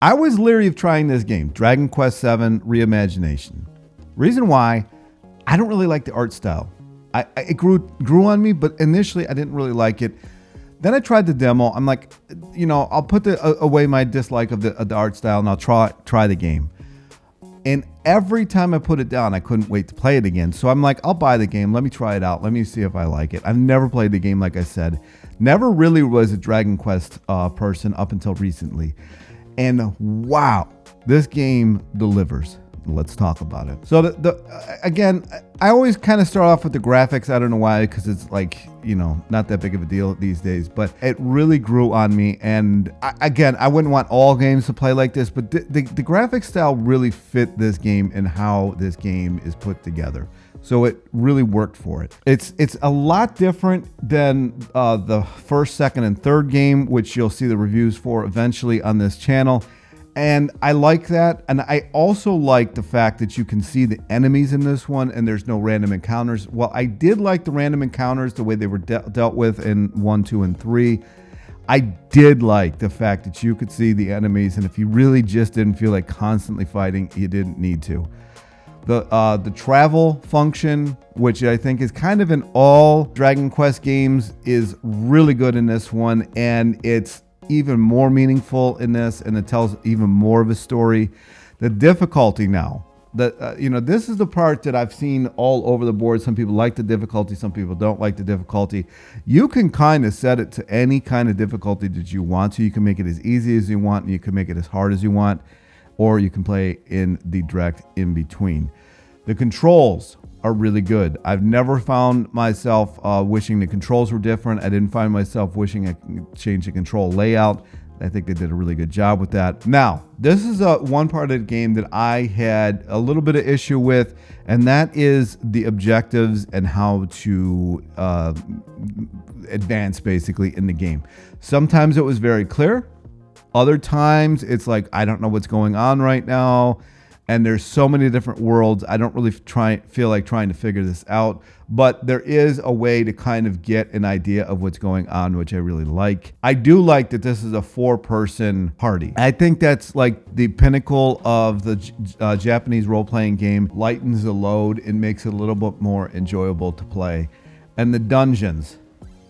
I was leery of trying this game, Dragon Quest VII Reimagination. Reason why, I don't really like the art style. It grew on me, but initially I didn't really like it. Then I tried the demo. I'm like, I'll put away my dislike of the art style and I'll try the game. And every time I put it down, I couldn't wait to play it again. So I'm like, I'll buy the game. Let me try it out. Let me see if I like it. I've never played the game, like I said. Never really was a Dragon Quest person up until recently. And wow, this game delivers. Let's talk about it. So again, I always kind of start off with the graphics. I don't know why, because it's like, not that big of a deal these days, but it really grew on me. And I wouldn't want all games to play like this, but the graphic style really fit this game and how this game is put together. So it really worked for it. It's a lot different than the first, second, and third game, which you'll see the reviews for eventually on this channel. And I like that. And I also like the fact that you can see the enemies in this one and there's no random encounters. Well, I did like the random encounters, the way they were dealt with in 1, 2, and 3. I did like the fact that you could see the enemies. And if you really just didn't feel like constantly fighting, you didn't need to. The travel function, which I think is kind of in all Dragon Quest games, is really good in this one. And it's even more meaningful in this, and it tells even more of a story. The difficulty now, this is the part that I've seen all over the board. Some people like the difficulty, some people don't like the difficulty. You can kind of set it to any kind of difficulty that you want to. You can make it as easy as you want, and you can make it as hard as you want, or you can play in the direct in between. The controls are really good. I've never found myself wishing the controls were different. I didn't find myself wishing I could change the control layout. I think they did a really good job with that. Now, this is one part of the game that I had a little bit of issue with, and that is the objectives and how to advance basically in the game. Sometimes it was very clear. Other times it's like, I don't know what's going on right now. And there's so many different worlds. I don't really feel like trying to figure this out, but there is a way to kind of get an idea of what's going on, which I really like. I do like that this is a 4-person party. I think that's like the pinnacle of the Japanese role-playing game. Lightens the load and makes it a little bit more enjoyable to play. And the dungeons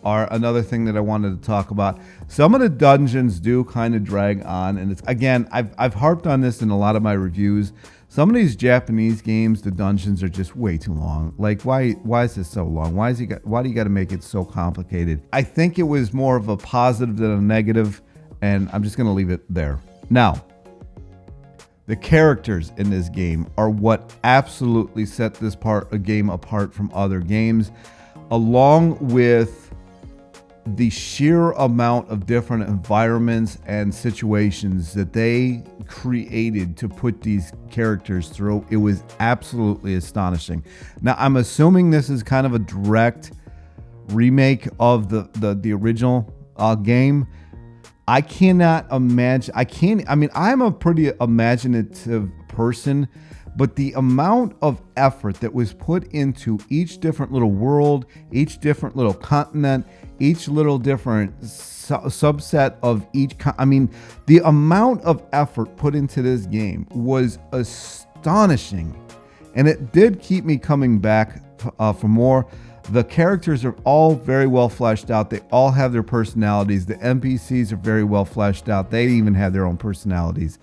are another thing that I wanted to talk about. Some of the dungeons do kind of drag on, and it's, again, I've harped on this in a lot of my reviews. Some of these Japanese games, the dungeons are just way too long. Like, why is this so long? Why do you got to make it so complicated? I think it was more of a positive than a negative, and I'm just going to leave it there. Now, the characters in this game are what absolutely set this game apart from other games, along with the sheer amount of different environments and situations that they created to put these characters through. It was absolutely astonishing. Now, I'm assuming this is kind of a direct remake of the original game. I cannot imagine. I'm a pretty imaginative person, but the amount of effort that was put into each different little world, each different little continent, each little different subset of each, the amount of effort put into this game was astonishing. And it did keep me coming back for more. The characters are all very well fleshed out. They all have their personalities. The NPCs are very well fleshed out. They even have their own personalities.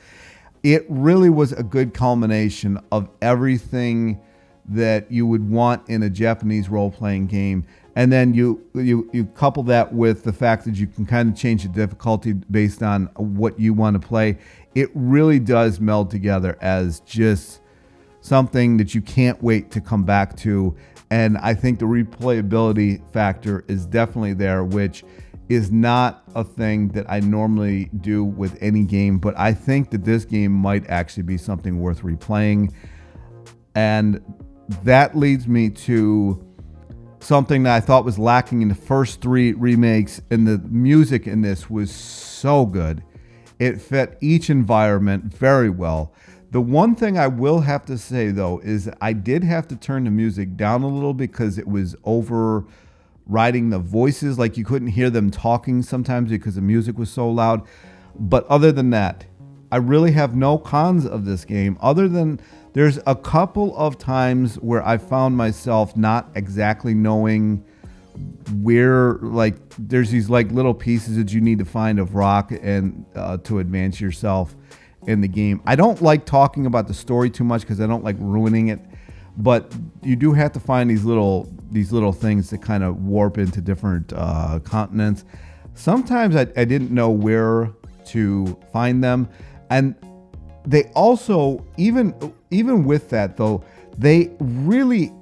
It really was a good culmination of everything that you would want in a Japanese role-playing game. And then you couple that with the fact that you can kind of change the difficulty based on what you want to play. It really does meld together as just something that you can't wait to come back to. And I think the replayability factor is definitely there, which is not a thing that I normally do with any game, but I think that this game might actually be something worth replaying. And that leads me to something that I thought was lacking in the first 3 remakes, and the music in this was so good. It fit each environment very well. The one thing I will have to say, though, is I did have to turn the music down a little because it was overriding the voices. Like, you couldn't hear them talking sometimes because the music was so loud. But other than that, I really have no cons of this game other than there's a couple of times where I found myself not exactly knowing where, like, there's these like little pieces that you need to find of rock and to advance yourself in the game. I don't like talking about the story too much because I don't like ruining it, but you do have to find these little things that kind of warp into different continents. Sometimes I didn't know where to find them, and they also, even with that though, they really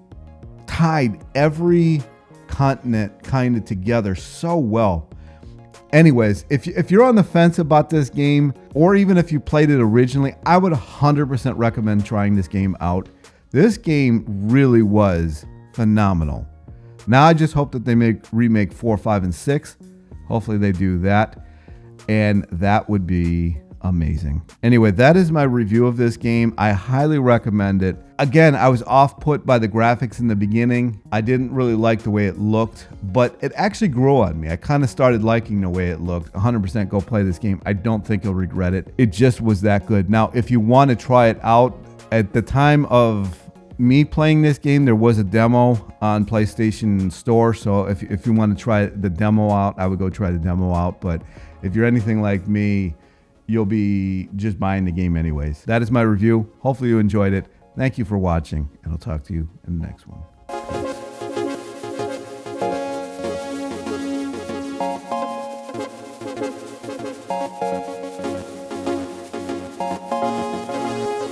tied every continent kind of together so well. Anyways, if you're on the fence about this game, or even if you played it originally, I would 100% recommend trying this game out. This game really was phenomenal. Now I just hope that they remake 4, 5, and 6. Hopefully they do that, and that would be amazing. Anyway, that is my review of this game. I highly recommend it. Again, I was off-put by the graphics in the beginning. I didn't really like the way it looked, but it actually grew on me. I kind of started liking the way it looked. 100% go play this game. I don't think you'll regret it. It just was that good. Now, if you want to try it out, at the time of me playing this game, there was a demo on PlayStation Store. So if you want to try the demo out, I would go try the demo out. But if you're anything like me, you'll be just buying the game anyways. That is my review. Hopefully you enjoyed it. Thank you for watching, and I'll talk to you in the next one.